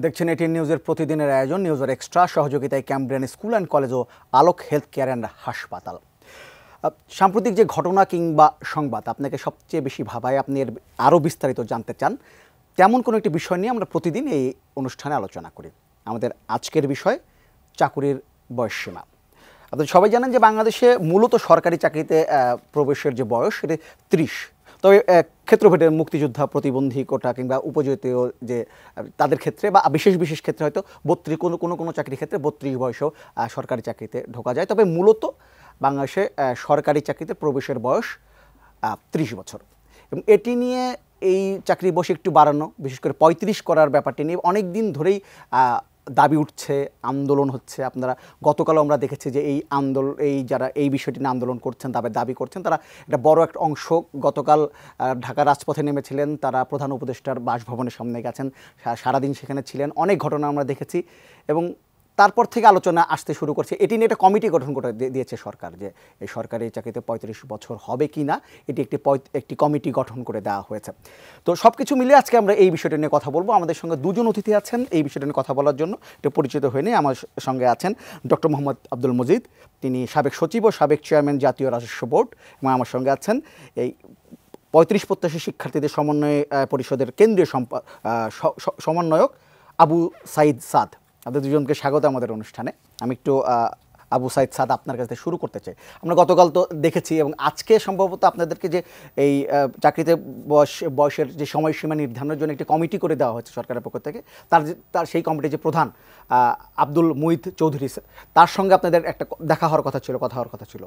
দেখছেন এটিএন নিউজের প্রতিদিনের আয়োজন নিউজের এক্সট্রা সহযোগিতায় ক্যামব্রিয়ান স্কুল অ্যান্ড কলেজ ও আলোক হেলথ কেয়ার অ্যান্ড হাসপাতাল। সাম্প্রতিক যে ঘটনা কিংবা সংবাদ আপনাকে সবচেয়ে বেশি ভাবায়, আপনি এর আরও বিস্তারিত জানতে চান, তেমন কোনো একটি বিষয় নিয়ে আমরা প্রতিদিন এই অনুষ্ঠানে আলোচনা করি। আমাদের আজকের বিষয় চাকুরির বয়সসীমা। আপনারা সবাই জানেন যে বাংলাদেশে মূলত সরকারি চাকরিতে প্রবেশের যে বয়স সেটা 30। তবে ক্ষেত্রভেদে মুক্তিযোদ্ধা, প্রতিবন্ধী কোটা কিংবা উপজাতীয় যে তাদের ক্ষেত্রে বা বিশেষ বিশেষ ক্ষেত্রে হয়তো 32, কোনো চাকরির ক্ষেত্রে 32 বয়সেও সরকারি চাকরিতে ঢোকা যায়। তবে মূলত বাংলাদেশে সরকারি চাকরিতে প্রবেশের বয়স 30 বছর। এবং এটি নিয়ে এই চাকরির বয়স একটু বাড়ানো, বিশেষ করে 35 করার ব্যাপারটি নিয়ে অনেক দিন ধরেই দাবি উঠছে, আন্দোলন হচ্ছে। আপনারা গতকালও আমরা দেখেছি যে যারা এই বিষয়টি নিয়ে আন্দোলন করছেন, দাবি করছেন, তারা একটা বড় একটা অংশ গতকাল ঢাকা রাজপথে নেমেছিলেন। তারা প্রধান উপদেষ্টার বাসভবনের সামনে গেছেন, সারাদিন সেখানে ছিলেন। অনেক ঘটনা আমরা দেখেছি এবং তারপর থেকে আলোচনা আসতে শুরু করছে। এটি নিয়ে একটা কমিটি গঠন করে দিয়েছে সরকার, যে এই সরকারি চাকরিতে 35 বছর হবে কি না, এটি একটি কমিটি গঠন করে দেওয়া হয়েছে। তো সব কিছু মিলে আজকে আমরা এই বিষয়টা নিয়ে কথা বলবো। আমাদের সঙ্গে দুজন অতিথি আছেন এই বিষয়টা নিয়ে কথা বলার জন্য। একটু পরিচিত হয়ে নিয়ে আমার সঙ্গে আছেন ডক্টর মোহাম্মদ আব্দুল মজিদ, তিনি সাবেক সচিব ও সাবেক চেয়ারম্যান জাতীয় রাজস্ব বোর্ড, এবং আমার সঙ্গে আছেন এই 35 প্রত্যাশী শিক্ষার্থীদের সমন্বয় পরিষদের কেন্দ্রীয় সমন্বয়ক আবু সাইদ সাদ। আপনাদের দুজনকে স্বাগত আমাদের অনুষ্ঠানে। আমি একটু আবু সাইদ সাদ আপনার কাছে শুরু করতে চাই। আমরা গতকাল তো দেখেছি এবং আজকে সম্ভবত আপনাদেরকে যে এই চাকরিতে বয়সের যে সময়সীমা নির্ধারণের জন্য একটি কমিটি করে দেওয়া হয়েছে সরকারের পক্ষ থেকে, তার সেই কমিটির যে প্রধান আব্দুল মুইদ চৌধুরী, তার সঙ্গে আপনাদের একটা কথা হওয়ার কথা ছিল।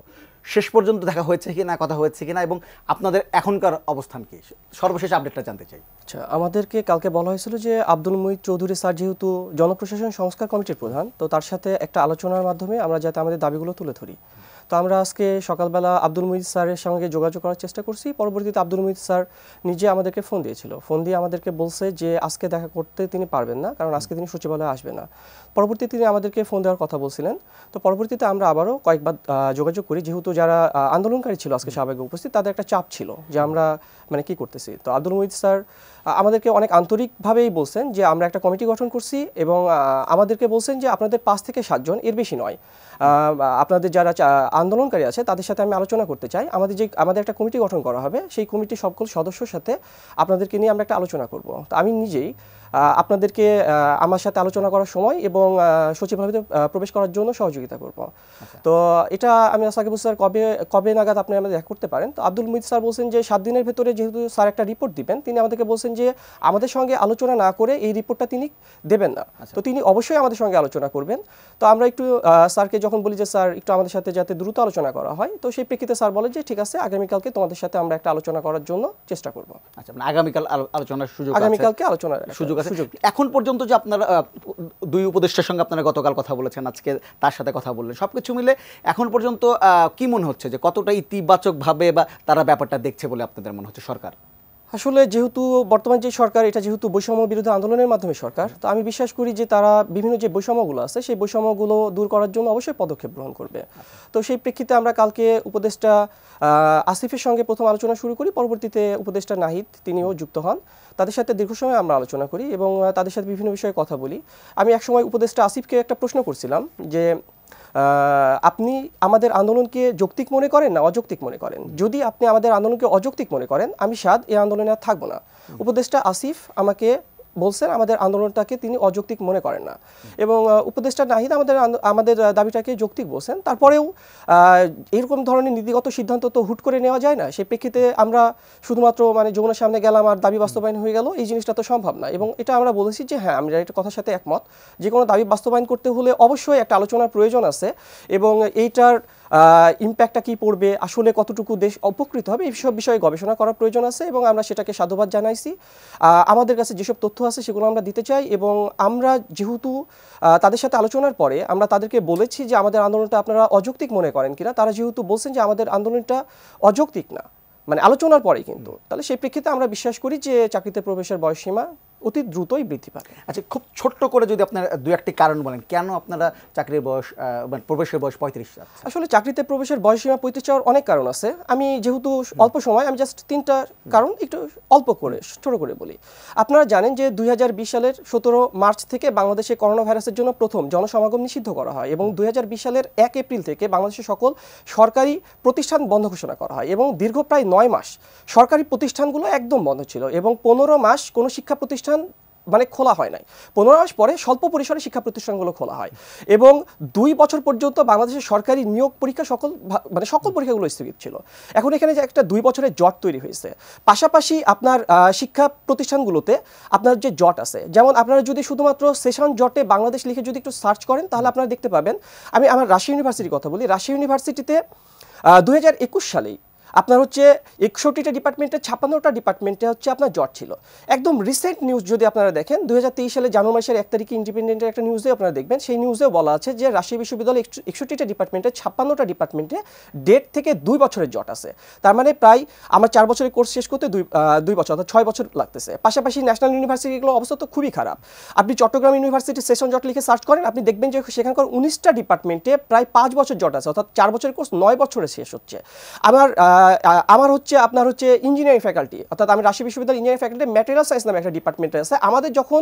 শেষ পর্যন্ত দেখা হয়েছে কি না, কথা হয়েছে কি না, এবং আপনাদের এখনকার অবস্থান কি, সর্বশেষ আপডেটটা জানতে চাই। আচ্ছা, আমাদেরকে কালকে বলা হয়েছিল যে আব্দুল মুইদ চৌধুরী স্যার যেহেতু জনপ্রশাসন সংস্কার কমিটির প্রধান, তো তার সাথে একটা আলোচনার মাধ্যমে আমরা যাতে আমাদের দাবিগুলো তুলে ধরি। তো আমরা আজকে সকালবেলা আব্দুল মুইদ স্যারের সঙ্গে যোগাযোগ করার চেষ্টা করছি। পরবর্তীতে আব্দুল মুইদ স্যার নিজে আমাদেরকে ফোন দিয়েছিল। ফোন দিয়ে আমাদেরকে বলছে যে আজকে দেখা করতে তিনি পারবেন না, কারণ আজকে তিনি সচিবালয়ে আসবেন না। পরবর্তীতে তিনি আমাদেরকে ফোন দেওয়ার কথা বলছিলেন। তো পরবর্তীতে আমরা আবারও কয়েকবার যোগাযোগ করি, যেহেতু যারা আন্দোলনকারী ছিল আজকে শাহবাগে উপস্থিত, তাদের একটা চাপ ছিল যে আমরা কি করতেছি। তো আব্দুল মুইদ স্যার আমাদেরকে অনেক আন্তরিকভাবেই বলছেন যে আমরা একটা কমিটি গঠন করছি এবং আমাদেরকে বলছেন যে আপনাদের 5 থেকে 7 জন, এর বেশি নয়, আপনাদের যারা আন্দোলনকারী আছে তাদের সাথে আমি আলোচনা করতে চাই। আমাদের একটা কমিটি গঠন করা হবে, সেই কমিটির সকল সদস্যর সাথে আপনাদেরকে নিয়ে আমরা একটা আলোচনা করব। তো আমি নিজেই আপনাদেরকে আমার সাথে আলোচনা করার সময় এবং সচিবালয়ে প্রবেশ করার জন্য সহযোগিতা করব। তো এটা আমি সাকিব স্যার কবে নাগাদ আপনি আমাদের দেখা করতে পারেন। তো আব্দুল মুইদ স্যার বলছেন যে 7 দিনের ভেতরে যেহেতু স্যার একটা রিপোর্ট দিবেন, তিনি আমাদেরকে বলছেন যে আমাদের সঙ্গে আলোচনা না করে এই রিপোর্টটা তিনি দেবেন না। তো তিনি অবশ্যই আমাদের সঙ্গে আলোচনা করবেন। তো আমরা একটু স্যারকে যখন বলি যে স্যার একটু আমাদের সাথে যাতে দ্রুত আলোচনা করা হয়, তো সেই প্রেক্ষিতে স্যার বলে যে ঠিক আছে, আগামীকালকে তোমাদের সাথে আমরা একটা আলোচনা করার জন্য চেষ্টা করব। আচ্ছা, মানে আগামীকাল আলোচনার সুযোগ, আগামীকালকে আলোচনার সুযোগ। এখন পর্যন্ত যে আপনারা দুই উপদেষ্টার সঙ্গে আপনারা গতকাল কথা বলেছেন, আজকে তার সাথে কথা বললেন, সবকিছু মিলে এখন পর্যন্ত কি মনে হচ্ছে যে কতটা ইতিবাচকভাবে বা তারা ব্যাপারটা দেখছে বলে আপনাদের মনে হচ্ছে সরকার? আসলে যেহেতু বর্তমান যে সরকার, এটা যেহেতু বৈষম্য বিরোধী আন্দোলনের মাধ্যমে সরকার, তো আমি বিশ্বাস করি যে তারা বিভিন্ন যে বৈষম্যগুলো আছে সেই বৈষম্যগুলো দূর করার জন্য অবশ্যই পদক্ষেপ গ্রহণ করবে। তো সেই প্রেক্ষিতে আমরা কালকে উপদেষ্টা আসিফের সঙ্গে প্রথম আলোচনা শুরু করি। পরবর্তীতে উপদেষ্টা নাহিদ তিনিও যুক্ত হন। তাদের সাথে দীর্ঘ সময় আমরা আলোচনা করি এবং তাদের সাথে বিভিন্ন বিষয়ে কথা বলি। আমি একসময় উপদেষ্টা আসিফকে একটা প্রশ্ন করছিলাম যে আপনি আমাদের আন্দোলনকে যৌক্তিক মনে করেন না অযৌক্তিক মনে করেন? যদি আপনি আমাদের আন্দোলনকে অযৌক্তিক মনে করেন, আমি সাদ এই আন্দোলনে আর থাকবো না। উপদেষ্টা আসিফ আমাকে বলছেন আমাদের আন্দোলনটাকে তিনি অযৌক্তিক মনে করেন না, এবং উপদেষ্টা নাহিদ আমাদের দাবিটাকে যৌক্তিক বলছেন। তারপরেও এরকম ধরনের নীতিগত সিদ্ধান্ত তো হুট করে নেওয়া যায় না। সেই প্রেক্ষিতে আমরা শুধুমাত্র যমুনার সামনে গেলাম আর দাবি বাস্তবায়ন হয়ে গেল, এই জিনিসটা তো সম্ভব না। এবং এটা আমরা বলেছি যে হ্যাঁ, আমরা একটা কথার সাথে একমত, যে কোনো দাবি বাস্তবায়ন করতে হলে অবশ্যই একটা আলোচনার প্রয়োজন আছে এবং এইটার ইম্প্যাক্টটা কী পড়বে, আসলে কতটুকু দেশ উপকৃত হবে, এই সব বিষয়ে গবেষণা করার প্রয়োজন আছে এবং আমরা সেটাকে সাধুবাদ জানাইছি। আমাদের কাছে যেসব তথ্য আছে সেগুলো আমরা দিতে চাই এবং আমরা যেহেতু তাদের সাথে আলোচনার পরে আমরা তাদেরকে বলেছি যে আমাদের আন্দোলনটা আপনারা অযৌক্তিক মনে করেন কিনা, তারা যেহেতু বলছেন যে আমাদের আন্দোলনটা অযৌক্তিক না, আলোচনার পরে কিন্তু, তাহলে সেই প্রেক্ষিতে আমরা বিশ্বাস করি যে চাকরিতে প্রবেশের বয়সসীমা অতি দ্রুতই বৃদ্ধি পাবে। আচ্ছা, খুব ছোট্ট করে যদি আপনার দু একটি কারণ বলেন কেন আপনারা চাকরির বয়স মানে প্রবেশের বয়স 35 যাচ্ছে? আসলে চাকরিতে প্রবেশের বয়সসীমা 35 চাওয়ার অনেক কারণ আছে। আমি যেহেতু অল্প সময়, আমি জাস্ট 3টা কারণ একটু অল্প করে ছোট করে বলি। আপনারা জানেন যে 2020 সালের 17 মার্চ থেকে বাংলাদেশে করোনা ভাইরাসের জন্য প্রথম জনসমাগম নিষিদ্ধ করা হয় এবং 2020 সালের 1 এপ্রিল থেকে বাংলাদেশের সকল সরকারি প্রতিষ্ঠান বন্ধ ঘোষণা করা হয় এবং দীর্ঘ প্রায় 9 মাস সরকারি প্রতিষ্ঠানগুলো একদম বন্ধ ছিল এবং 15 মাস কোনো শিক্ষা প্রতিষ্ঠান মানে খোলা হয় নাই। 15 মাস পরে স্বল্প পরিসরে শিক্ষা প্রতিষ্ঠানগুলো খোলা হয় এবং 2 বছর পর্যন্ত বাংলাদেশের সরকারি নিয়োগ পরীক্ষা সকল পরীক্ষাগুলো স্থগিত ছিল। এখন এখানে যে একটা 2 বছরের জট তৈরি হয়েছে, পাশাপাশি আপনার শিক্ষা প্রতিষ্ঠানগুলোতে আপনার যে জট আছে, যেমন আপনারা যদি শুধুমাত্র সেশন জটে বাংলাদেশ লিখে যদি একটু সার্চ করেন তাহলে আপনারা দেখতে পাবেন। আমি আমার রাজশাহী ইউনিভার্সিটির কথা বলি। রাজশাহী ইউনিভার্সিটিতে 2021 সালেই আপনার হচ্ছে 61টা ডিপার্টমেন্টে 56টা ডিপার্টমেন্টে হচ্ছে আপনার জট ছিল। একদম রিসেন্ট নিউজ যদি আপনারা দেখেন 2023 সালে জানুয়ারি মাসের 1 তারিখে ইন্ডিপেন্ডেন্টের একটা নিউজে আপনারা দেখবেন, সেই নিউজেও বলা আছে যে রাজশাহী বিশ্ববিদ্যালয়ে 61টা ডিপার্টমেন্টে 56টা ডিপার্টমেন্টে 1.5 থেকে 2 বছরের জট আছে। তার মানে প্রায় আমার 4 বছরের কোর্স শেষ করতে 2 বছর অর্থাৎ 6 বছর লাগতেছে। পাশাপাশি ন্যাশনাল ইউনিভার্সিটিগুলোর অবস্থা তো খুবই খারাপ। আপনি চট্টগ্রাম ইউনিভার্সিটি সেশন জট লিখে সার্চ করেন, আপনি দেখবেন যে সেখানকার 19টা ডিপার্টমেন্টে প্রায় 5 বছর জট আছে, অর্থাৎ 4 বছরের কোর্স 9 বছরে শেষ হচ্ছে। আমার হচ্ছে আপনার হচ্ছে ইঞ্জিনিয়ারিং ফ্যাকাল্টি, অর্থাৎ আমি রাজশাহী বিশ্ববিদ্যালয় ইঞ্জিনিয়ারিং ফ্যাকাল্টি ম্যাটেরিয়াল সায়েন্স নামে একটা ডিপার্টমেন্টে আছে। আমাদের যখন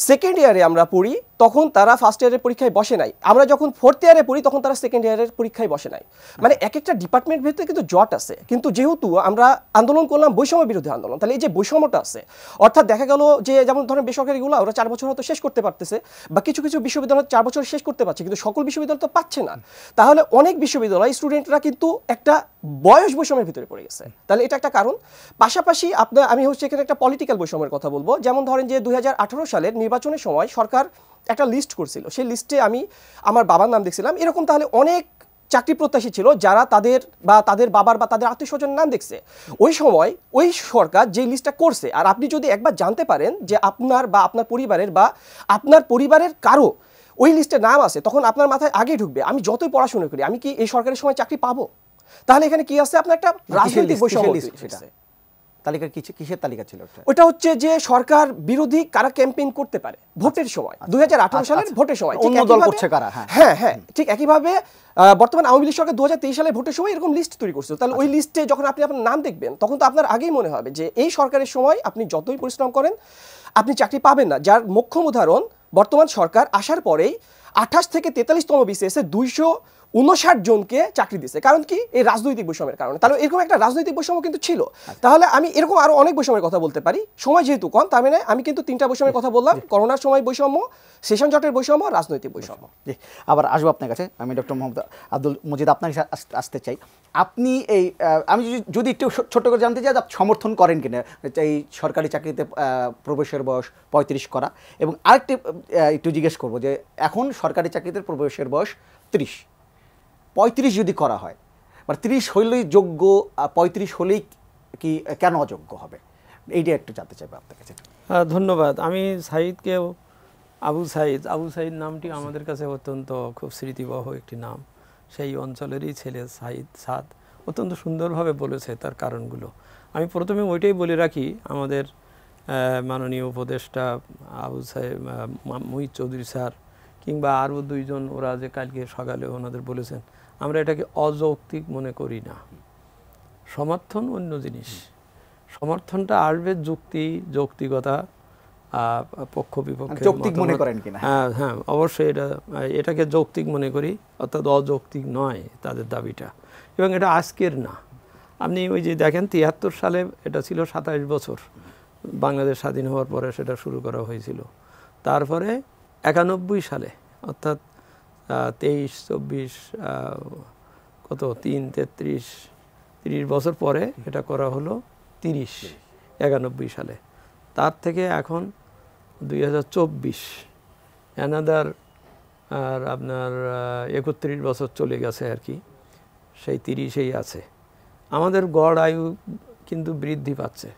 সেকেন্ড ইয়ারে আমরা পড়ি তখন তারা ফার্স্ট ইয়ারের পরীক্ষায় বসে নাই, আমরা যখন ফোর্থ ইয়ারে পড়ি তখন তারা সেকেন্ড ইয়ারের পরীক্ষায় বসে নাই। মানে এক একটা ডিপার্টমেন্ট ভিতরে কিন্তু জট আছে। কিন্তু যেহেতু আমরা আন্দোলন করলাম বৈষম্য বিরোধী আন্দোলন, তাহলে এই যে বৈষম্যটা আছে, অর্থাৎ দেখা গেল যে যেমন ধরেন বেসরকারিগুলো ওরা 4 বছর হয়তো শেষ করতে পারতেছে, বা কিছু কিছু বিশ্ববিদ্যালয় 4 বছর শেষ করতে পারছে, কিন্তু সকল বিশ্ববিদ্যালয় তো পাচ্ছে না। তাহলে অনেক বিশ্ববিদ্যালয় স্টুডেন্টরা কিন্তু একটা বয়স বৈষম্যের ভিতরে পড়ে গেছে, তাহলে এটা একটা কারণ। পাশাপাশি আমি হচ্ছে এখানে একটা পলিটিক্যাল বৈষম্যের কথা বলবো। যেমন ধরেন যে 2018 সালের নির্বাচনের সময় সরকার একটা লিস্ট করছিল, সেই লিস্টে আমি আমার বাবার নাম দেখছিলাম। এরকম তাহলে অনেক চাকরি প্রত্যাশী ছিল যারা তাদের বাবার বা তাদের আত্মীয় স্বজন নাম দেখছে। ওই সময় ওই সরকার যে লিস্টটা করছে, আর আপনি যদি একবার জানতে পারেন যে আপনার বা আপনার পরিবারের কারো ওই লিস্টে নাম আছে, তখন আপনার মাথায় আগে ঢুকবে আমি যতই পড়াশোনা করি আমি কি এই সরকারের সময় চাকরি পাবো? তাহলে এখানে কি আছে, আপনার একটা রাজনৈতিক বৈষম্য। তালিকা কিসের তালিকা ছিল ওটা হচ্ছে যে সরকার বিরোধী কারা ক্যাম্পেইন করতে পারে ভোটের সময়, 2018 সালের ভোটের সময়। অন্য দল করছে কারা? হ্যাঁ, ঠিক একইভাবে বর্তমান আওয়ামী লীগ সরকার 2023 সালে ভোটের সময় এরকম লিস্ট তৈরি করছিল। তাহলে ওই লিস্টে যখন আপনি আপনার নাম দেখবেন তখন তো আপনার আগেই মনে হবে যে এই সরকারের সময় আপনি যতই পরিশ্রম করেন আপনি চাকরি পাবেন না। যার মোক্ষম উদাহরণ বর্তমান সরকার আসার পরেই 28 থেকে 43তম বিসিএসে 259 জনকে চাকরি দিচ্ছে। কারণ কি? এই রাজনৈতিক বৈষম্যের কারণে। তাহলে এরকম একটা রাজনৈতিক বৈষম্য কিন্তু ছিল। তাহলে আমি এরকম আরো অনেক বৈষম্যের কথা বলতে পারি, সময় যেহেতু কম তার মানে আমি কিন্তু 3টা বৈষম্যের কথা বললাম: করোনার সময় বৈষম্য, সেশন জটের বৈষম্য, রাজনৈতিক বৈষম্য। আবার আসবো আপনার কাছে। আমি ডক্টর মোহাম্মদ আব্দুল মজিদ আপনার কাছে আসতে চাই। আপনি এই আমি যদি একটু ছোট্ট করে জানতে চাই, আপনি সমর্থন করেন কিনা এই সরকারি চাকরিতে প্রবেশের বয়স 35 করা? এবং আরেকটি একটু জিজ্ঞেস করবো যে এখন সরকারি চাকরিতে প্রবেশের বয়স 30, 35 যদি করা হয়, বা 30 হইলেই যোগ্য, 35 হলেই কি কেন অযোগ্য হবে? এইটা একটু জানতে চাইবো আপনার কাছে। ধন্যবাদ। আমি সাঈদকেও আবু সাঈদ নামটি আমাদের কাছে অত্যন্ত খুব স্মৃতিবহ একটি নাম। সেই অঞ্চলেরই ছেলে সাদ অত্যন্ত সুন্দরভাবে বলেছে তার কারণগুলো। আমি প্রথমে ওইটাই বলে রাখি, আমাদের মাননীয় উপদেষ্টা আবু সাহেব মুহিত চৌধুরী স্যার কিংবা আরও 2 জন ওরা যে কালকে সকালে ওনাদের বলেছেন, আমরা এটাকে অযৌক্তিক মনে করি না। সমর্থন অন্য জিনিস, সমর্থনটা আসবে যৌক্তিকতা, পক্ষ বিপক্ষে যৌক্তিক মনে করেন কিনা? হ্যাঁ, অবশ্যই এটাকে যৌক্তিক মনে করি, অর্থাৎ অযৌক্তিক নয় তাদের দাবিটা। এবং এটা আজকের না, আপনি ওই যে দেখেন 73 সালে এটা ছিল 27 বছর, বাংলাদেশ স্বাধীন হওয়ার পরে সেটা শুরু করা হয়েছিল। তারপরে 91 সালে অর্থাৎ 23, 24 কত 3, 33, 30 বছর পরে এটা করা হলো 91 সালে। তার থেকে এখন 2024 অ্যানাদার আর আপনার 31 বছর চলে গেছে আর কি, সেই 30-এই আছে। আমাদের গড় আয়ু কিন্তু বৃদ্ধি পাচ্ছে,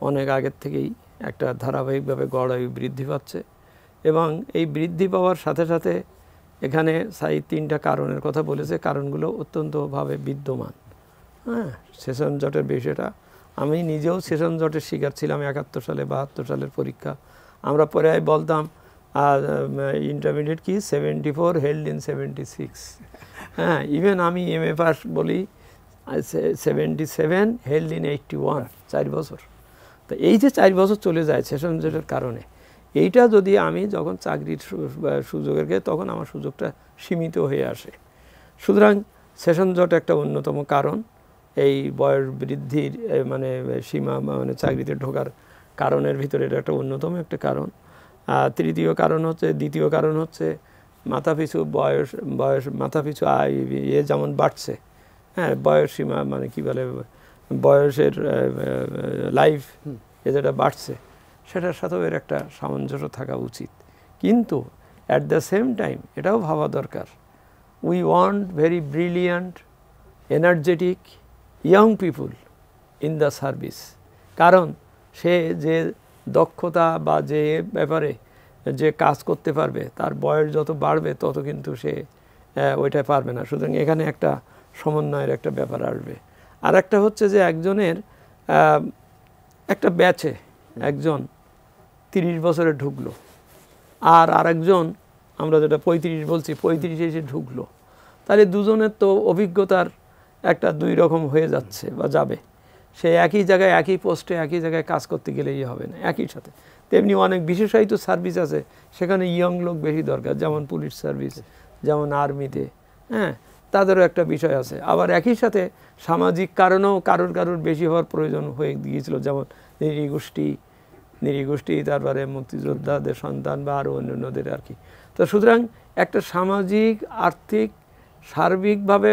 অনেক আগের থেকেই একটা ধারাবাহিকভাবে গড় আয়ু বৃদ্ধি পাচ্ছে। এবং এই বৃদ্ধি পাওয়ার সাথে সাথে এখানে সাঈদ 3টা কারণের কথা বলেছে, কারণগুলো অত্যন্তভাবে বিদ্যমান। হ্যাঁ, সেশন জটের বিষয়টা আমি নিজেও সেশন জটের শিকার ছিলাম 71 সালে 72 সালের পরীক্ষা। আমরা পরে বলতাম ইন্টারমিডিয়েট কি 74 হেল্ড ইন 76, হ্যাঁ ইভেন আমি MA পাস বলি 77 হেল্ড ইন 81, 4 বছর। তো এই যে 4 বছর চলে যায় সেশন জটের কারণে, এইটা যদি আমি যখন চাকরির সুযোগের গে তখন আমার সুযোগটা সীমিত হয়ে আসে। সুতরাং সেশন জট একটা অন্যতম কারণ এই বয়স বৃদ্ধির মানে সীমা মানে চাকরিতে ঢোকার কারণের ভিতরে এটা একটা অন্যতম একটা কারণ। দ্বিতীয় কারণ হচ্ছে মাথাপিছু বয়স মাথাপিছু আয় যেমন বাড়ছে, হ্যাঁ বয়স সীমা মানে কি বলে বয়সের লাইফ যেটা বাড়ছে সেটার সাথেও এর একটা সামঞ্জস্য থাকা উচিত। কিন্তু অ্যাট দ্য সেম টাইম এটাও ভাবা দরকার, we want very brilliant energetic young people in the service. কারণ সে যে দক্ষতা বা যে ব্যাপারে যে কাজ করতে পারবে তার বয়স যত বাড়বে তত কিন্তু সে ওইটা পারবে না। সুতরাং এখানে একটা সমন্বয়ের একটা ব্যাপার আসবে। আর একটা হচ্ছে যে একজনের একটা ব্যাচে একজন 30 বছরে ঢুকলো আর আরেকজন আমরা যেটা 35 বলছি 35 এসে ঢুকলো, তাহলে দুজনের তো অভিজ্ঞতার একটা 2 রকম হয়ে যাচ্ছে বা যাবে। সে একই জায়গায় একই পোস্টে একই জায়গায় কাজ করতে গেলেই হবে না একই সাথে। তেমনি অনেক বিশেষায়িত সার্ভিস আছে সেখানে ইয়ং লোক বেশি দরকার, যেমন পুলিশ সার্ভিস, যেমন আর্মিতে, হ্যাঁ তাদেরও একটা বিষয় আছে। আবার একই সাথে সামাজিক কারণেও কারোর বেশি হওয়ার প্রয়োজন হয়ে গিয়েছিল, যেমন নৃগোষ্ঠী তারপরে মুক্তিযোদ্ধাদের সন্তান বা আরও অন্যান্যদের আর কি। তো সুতরাং একটা সামাজিক আর্থিক সার্বিকভাবে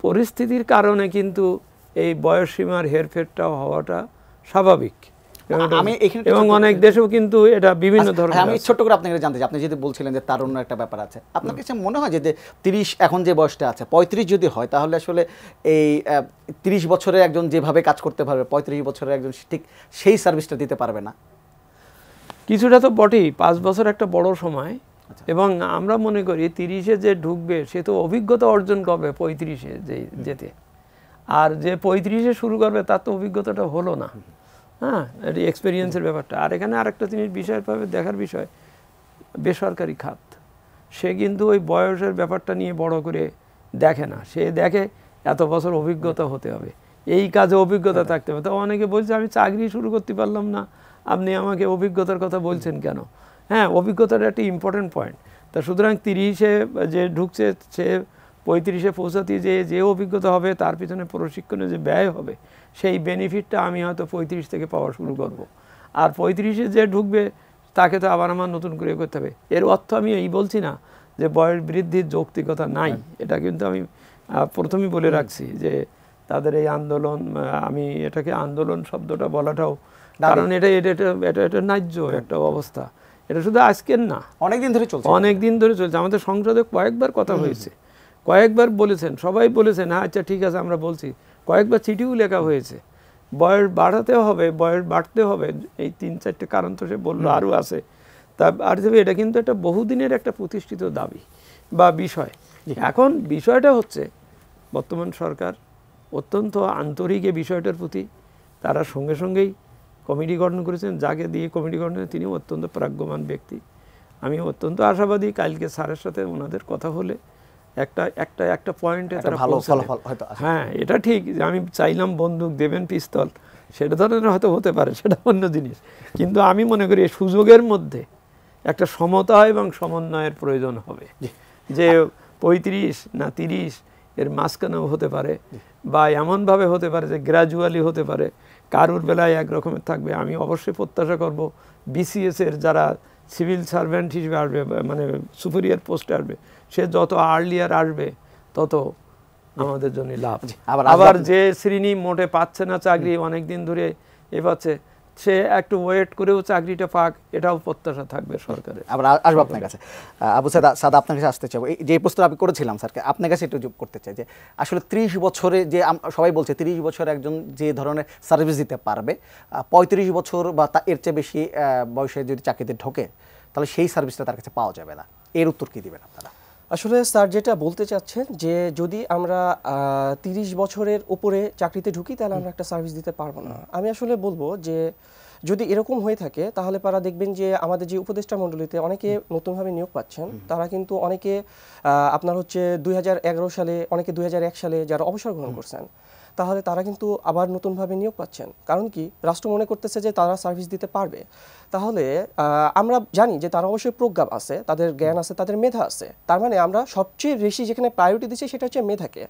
পরিস্থিতির কারণে কিন্তু এই বয়সসীমার হেরফেরটাও হওয়াটা স্বাভাবিক এবং অনেক দেশেও কিন্তু এটা বিভিন্ন ধরনের। আমি ছোট্ট করে আপনাকে জানতে চাই, আপনি যদি বলছিলেন যে তারুণ্য একটা ব্যাপার আছে, আপনার কাছে মনে হয় যে 30 এখন যে বয়সটা আছে 35 যদি হয় তাহলে আসলে এই 30 বছরে একজন যেভাবে কাজ করতে পারবে 35 বছরে একজন ঠিক সেই সার্ভিসটা দিতে পারবে না? কিছুটা তো বটেই, 5 বছর একটা বড় সময়। এবং আমরা মনে করি 30-এ যে ঢুকবে সে তো অভিজ্ঞতা অর্জন করবে 35-এ যেতে, আর যে 35-এ শুরু করবে তার তো অভিজ্ঞতাটা হলো না, হ্যাঁ এক্সপেরিয়েন্সের ব্যাপারটা। আর এখানে আরেকটা জিনিস বিষয়ভাবে দেখার বিষয়, বেসরকারি খাত সে কিন্তু ওই বয়সের ব্যাপারটা নিয়ে বড় করে দেখে না, সে দেখে এত বছর অভিজ্ঞতা হতে হবে, এই কাজে অভিজ্ঞতা থাকতে হবে। তো অনেকে বলছে আমি চাকরি শুরু করতে পারলাম না, আপনি আমাকে অভিজ্ঞতার কথা বলছেন কেন? হ্যাঁ অভিজ্ঞতাটা একটা ইম্পর্টেন্ট পয়েন্ট। তা সুতরাং 30-এ যে ঢুকছে সে 35-এ পৌঁছাতে যে অভিজ্ঞতা হবে তার পিছনে প্রশিক্ষণে যে ব্যয় হবে সেই বেনিফিটটা আমি হয়তো 35 থেকে পাওয়া শুরু করব। আর 35-এ যে ঢুকবে তাকে তো আবার আমার নতুন করে করতে হবে। এর অর্থ আমি এই বলছি না যে বয়স বৃদ্ধির যৌক্তিকতা নাই, এটা কিন্তু আমি প্রথমেই বলে রাখছি যে তাদের এই আন্দোলন, আমি এটাকে আন্দোলন শব্দটা বলাটাও কারণ এটা ন্যায্য একটা অবস্থা। এটা শুধু আজকের না, অনেকদিন ধরে চলছে। আমাদের সংসদে কয়েকবার কথা হয়েছে, কয়েকবার বলেছেন, সবাই বলেছেন হ্যাঁ আচ্ছা ঠিক আছে আমরা বলছি, কয়েকবার চিঠিও লেখা হয়েছে। বয়স বাড়াতে হবে, বয়স বাড়তে হবে, এই 3-4টে কারণ তো সে বললো, আরও আছে। তা আর এটা কিন্তু একটা বহুদিনের একটা প্রতিষ্ঠিত দাবি বা বিষয়। এখন বিষয়টা হচ্ছে বর্তমান সরকার অত্যন্ত আন্তরিক এই বিষয়টার প্রতি, তারা সঙ্গে সঙ্গেই কমিটি গঠন করেছেন, যাকে দিয়ে কমিটি গঠন করেছেন তিনি অত্যন্ত প্রাজ্ঞমান ব্যক্তি। আমি অত্যন্ত আশাবাদী কালকে স্যারের সাথে ওনাদের কথা হলে একটা পয়েন্টে তারা ভালো ফলাফল হয়তো। হ্যাঁ এটা ঠিক যে আমি চাইলাম বন্দুক দেবেন পিস্তল, সেটা ধরনের হয়তো হতে পারে, সেটা অন্য জিনিস। কিন্তু আমি মনে করি সুযোগের মধ্যে একটা সমতা এবং সমন্বয়ের প্রয়োজন হবে, যে 35 না 30 এর মাঝখানেও হতে পারে বা এমনভাবে হতে পারে যে গ্র্যাজুয়ালি হতে পারে, কারুর বেলায় একরকমের থাকবে। আমি অবশ্যই প্রত্যাশা করব BCS-এর যারা সিভিল সার্ভেন্ট হিসেবে আসবে, মানে সুপিরিয়র পোস্টে আসবে, সে যত আর্লিয়ার আসবে তত আমাদের জন্য লাভ। আবার যে শ্রেণী মোটে পাচ্ছে না চাকরি, অনেক দিন ধরে পাচ্ছে, সে একটু ওয়েট করেও চাকরিটা পাক, এটাও প্রত্যাশা থাকবে সরকারের। আবার আসবো আপনার কাছে, আবু সাদা আপনার কাছে আসতে চাইবো। যে প্রশ্ন আমি করেছিলাম স্যারকে, আপনার কাছে একটু যোগ করতে চাই যে আসলে 30 বছরে যে সবাই বলছে 30 বছর একজন যে ধরনের সার্ভিস দিতে পারবে, 35 বছর বা এর চেয়ে বেশি বয়সে যদি চাকরিতে ঢোকে তাহলে সেই সার্ভিসটা তার কাছে পাওয়া যাবে না, এর উত্তর কি দিবেন আপনারা? আসলে স্যার যেটা বলতে চাচ্ছেন যে যদি আমরা 30 বছরের উপরে চাকরিতে ঢুকি তাহলে আমরা একটা সার্ভিস দিতে পারবো না। আমি আসলে বলবো যে যদি এরকম হয়ে থাকে তাহলে পারা দেখবেন যে আমাদের যে উপদেষ্টা মণ্ডলীতে অনেকে নতুনভাবে নিয়োগ পাচ্ছেন, তারা কিন্তু অনেকে আপনার হচ্ছে 2011 সালে, অনেকে 2001 সালে যারা অবসর গ্রহণ করছেন, তাহলে তারা কিন্তু আবার নতুনভাবে নিয়োগ পাচ্ছেন। কারণ কি, রাষ্ট্র মনে করতেছে যে তারা সার্ভিস দিতে পারবে। তাহলে আমরা জানি যে তারা অবশ্যই প্রজ্ঞা আছে, তাদের জ্ঞান আছে, তাদের মেধা আছে। তার মানে আমরা সবচেয়ে বেশি যেখানে প্রায়োরিটি দিচ্ছি সেটা হচ্ছে মেধাকে।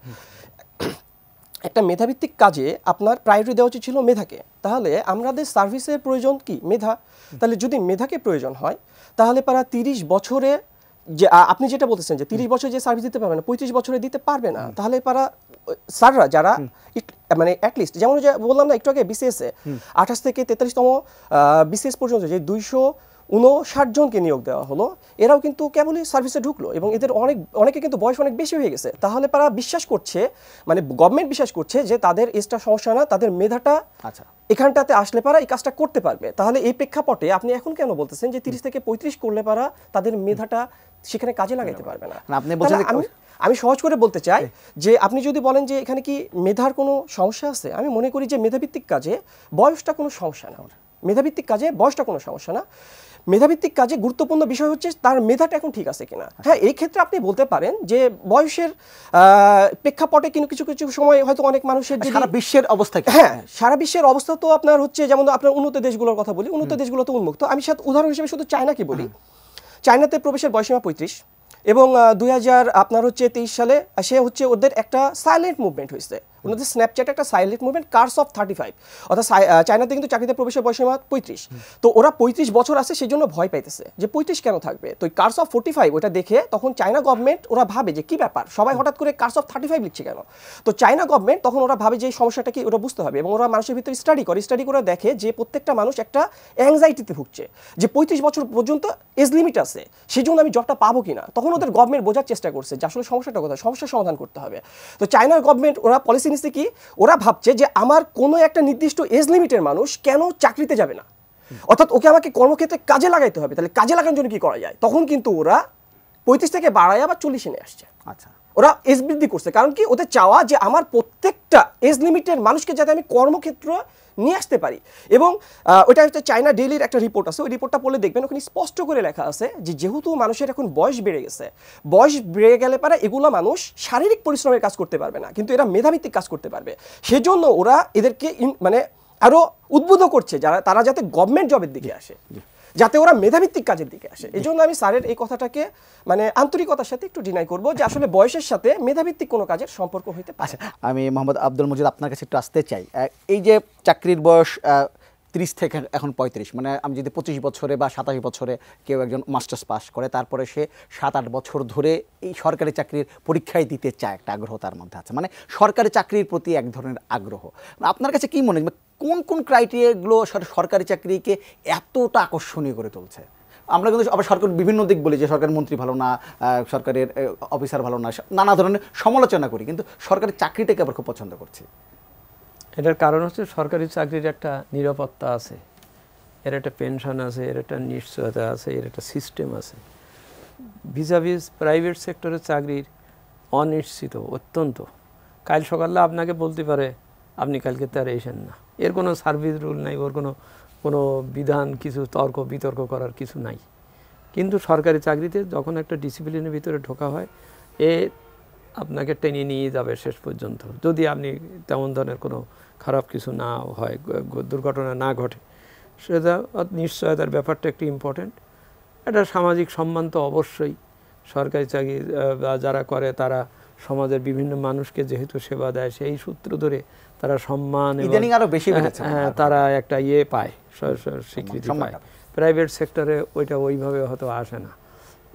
একটা মেধাভিত্তিক কাজে আপনার প্রায়োরিটি দেওয়া উচিত ছিল মেধাকে। তাহলে আমাদের সার্ভিসের প্রয়োজন কি? মেধা। তাহলে যদি মেধাকে প্রয়োজন হয় তাহলে পারা 30 বছরে যে আপনি যেটা বলতেছেন যে 30 বছর যে সার্ভিস দিতে পারবে না, 35 বছরে দিতে পারবে না। তাহলে পারা স্যাররা যারা মানে অ্যাটলিস্ট যেমন বললাম না একটু আগে বিসিএস এ 28 থেকে 43তম বিসিএস পর্যন্ত যে 259 জনকে নিয়োগ দেওয়া হলো, এরাও কিন্তু কেবলই সার্ভিসে ঢুকলো এবং এদের অনেকে কিন্তু বয়স অনেক বেশি হয়ে গেছে। তাহলে তারা বিশ্বাস করছে, মানে গভর্নমেন্ট বিশ্বাস করছে যে তাদের এজটা সমস্যা না, তাদের মেধাটা এখানটাতে আসলে পারা এই কাজটা করতে পারবে। তাহলে এই প্রেক্ষাপটে আপনি এখন কেন বলতেছেন যে 30 থেকে 35 করলে পারা তাদের মেধাটা সেখানে কাজে লাগাইতে পারবে না? আপনি বলছেন আমি সহজ করে বলতে চাই যে আপনি যদি বলেন যে এখানে কি মেধার কোনো সমস্যা আছে, আমি মনে করি যে মেধাভিত্তিক কাজে বয়সটা কোনো সমস্যা না। মেধাভিত্তিক কাজে বয়সটা কোনো সমস্যা না। মেধাভিত্তিক কাজে গুরুত্বপূর্ণ বিষয় হচ্ছে তার মেধাটা এখন ঠিক আছে কিনা। হ্যাঁ, এই ক্ষেত্রে আপনি বলতে পারেন যে বয়সের প্রেক্ষাপটে কিন্তু কিছু কিছু সময় হয়তো অনেক মানুষের সারা বিশ্বের অবস্থা, হ্যাঁ সারা বিশ্বের অবস্থা তো আপনার হচ্ছে, যেমন আপনার উন্নত দেশগুলোর কথা বলি, উন্নত দেশগুলো তো উন্মুক্ত। আমি সাথে উদাহরণ হিসেবে শুধু চায়নাকে বলি। চায়নাতে প্রবেশের বয়সীমা 35 এবং 2023 সালে সে হচ্ছে ওদের একটা সাইলেন্ট মুভমেন্ট হয়েছে, ওনাদের স্ন্যাপচ্যাট একটা সাইলেন্ট মুভমেন্ট, কার্স অফ 35। অর্থাৎ চায়নাতে কিন্তু চাকরিতে প্রবেশের বয়সীমা 35। তো ওরা 35 বছর আছে সেই জন্য ভয় পাইতেছে যে 35 কেন থাকবে। তো কার্স অফ 45 ওটা দেখে তখন চায়না গভর্নমেন্ট ওরা ভাবে যে কি ব্যাপার, সবাই হঠাৎ করে কার্স অফ 35 লিখছে কেন। তো চায়না গভর্নমেন্ট তখন ওরা ভাবে যে এই সমস্যাটা কি ওরা বুঝতে হবে এবং ওরা মানুষের ভিতরে স্টাডি করে দেখে যে প্রত্যেকটা মানুষ একটা অ্যাংজাইটিতে ভুগছে যে 35 বছর পর্যন্ত এজ লিমিট আছে, সেই জন্য আমি জবটা পাবো কিনা। তখন ওদের গভর্নমেন্ট বোঝার চেষ্টা করছে যে আসলে সমস্যাটা কোথায়, সমস্যার সমাধান করতে হবে। তো চায়নার গভর্নমেন্ট ওরা পলিসি নিচ্ছে কি, ওরা ভাবছে যে আমার কোনো একটা নির্দিষ্ট এজ লিমিটের মানুষ কেন চাকরিতে যাবে না, অর্থাৎ ওকে আমাকে কর্মক্ষেত্রে কাজে লাগাইতে হবে। তাহলে কাজে লাগানোর জন্য কি করা যায়, তখন কিন্তু ওরা 35 থেকে বাড়ায় আবার 40 নিয়ে আসছে। আচ্ছা, ওরা এজ বৃদ্ধি করছে। কারণ কি, ওদের চাওয়া যে আমার প্রত্যেকটা এজ লিমিটের মানুষকে যাতে আমি কর্মক্ষেত্র নিয়ে আসতে পারি। এবং ওটা হচ্ছে চায়না ডেইলির একটা রিপোর্ট আছে, ওই রিপোর্টটা পড়লে দেখবেন ওখানে স্পষ্ট করে লেখা আছে যে যেহেতু মানুষের এখন বয়স বেড়ে গেছে, বয়স বেড়ে গেলে পারে এগুলো মানুষ শারীরিক পরিশ্রমের কাজ করতে পারবে না, কিন্তু এরা মেধাভিত্তিক কাজ করতে পারবে। সেজন্য ওরা এদেরকে মানে আরো উদ্বুদ্ধ করছে তারা যাতে গভর্নমেন্ট জবের দিকে আসে, যাতে ওরা মেধাভিত্তিক কাজের দিকে আসে। এই জন্য আমি স্যারের এই কথাটাকে মানে আন্তরিকতার সাথে একটু ডিনাই করব যে আসলে বয়সের সাথে মেধাভিত্তিক কোনো কাজের সম্পর্ক হইতে পারে। আমি মোহাম্মদ আব্দুল মজিদ আপনার কাছে একটু আসতে চাই। এই যে চাকরির বয়স 30 থেকে এখন 35, মানে আমি যদি 25 বছরে বা 27 বছরে কেউ একজন মাস্টার্স পাস করে, তারপরে সে 7-8 বছর ধরে এই সরকারি চাকরির পরীক্ষায় দিতে চায়, একটা আগ্রহ তার মধ্যে আছে, মানে সরকারি চাকরির প্রতি এক ধরনের আগ্রহ। আপনার কাছে কি মনে হয় কোন কোন ক্রাইটেরিয়াগুলো সরকারি চাকরিকে এতটা আকর্ষণীয় করে তুলছে? আমরা কিন্তু আবার সরকার বিভিন্ন দিক বলি যে সরকারি মন্ত্রী ভালো না, সরকারের অফিসার ভালো না, নানা ধরনের সমালোচনা করি, কিন্তু সরকারি চাকরিটাকে আবার খুব পছন্দ করছি। এটার কারণ হচ্ছে সরকারি চাকরির একটা নিরাপত্তা আছে, এর একটা পেনশন আছে, এর একটা নিশ্চয়তা আছে, এর একটা সিস্টেম আছে। ভিসাভিস প্রাইভেট সেক্টরের চাকরির অনিশ্চিত অত্যন্ত। কাল সকালে আপনাকে বলতে পারে আপনি কালকে তার এসেন না, এর কোনো সার্ভিস রুল নাই, ওর কোনো বিধান, কিছু তর্ক বিতর্ক করার কিছু নাই। কিন্তু সরকারি চাকরিতে যখন একটা ডিসিপ্লিনের ভিতরে ঢোকা হয়, এ আপনাকে টেনে নিয়ে যাবে শেষ পর্যন্ত, যদি আপনি তেমন ধরনের কোনো খারাপ কিছু না হয়, দুর্ঘটনা না ঘটে। সেটা নিশ্চয়তার ব্যাপারটা একটু ইম্পর্টেন্ট। এটা সামাজিক সম্মান তো অবশ্যই সরকারি চাকরি যারা করে তারা সমাজের বিভিন্ন মানুষকে যেহেতু সেবা দেয়, সেই সূত্র ধরে তারা সম্মান তারা একটা পায়, স্বীকৃতি পায়। প্রাইভেট সেক্টরে ওইটা ওইভাবে হয়তো আসে না,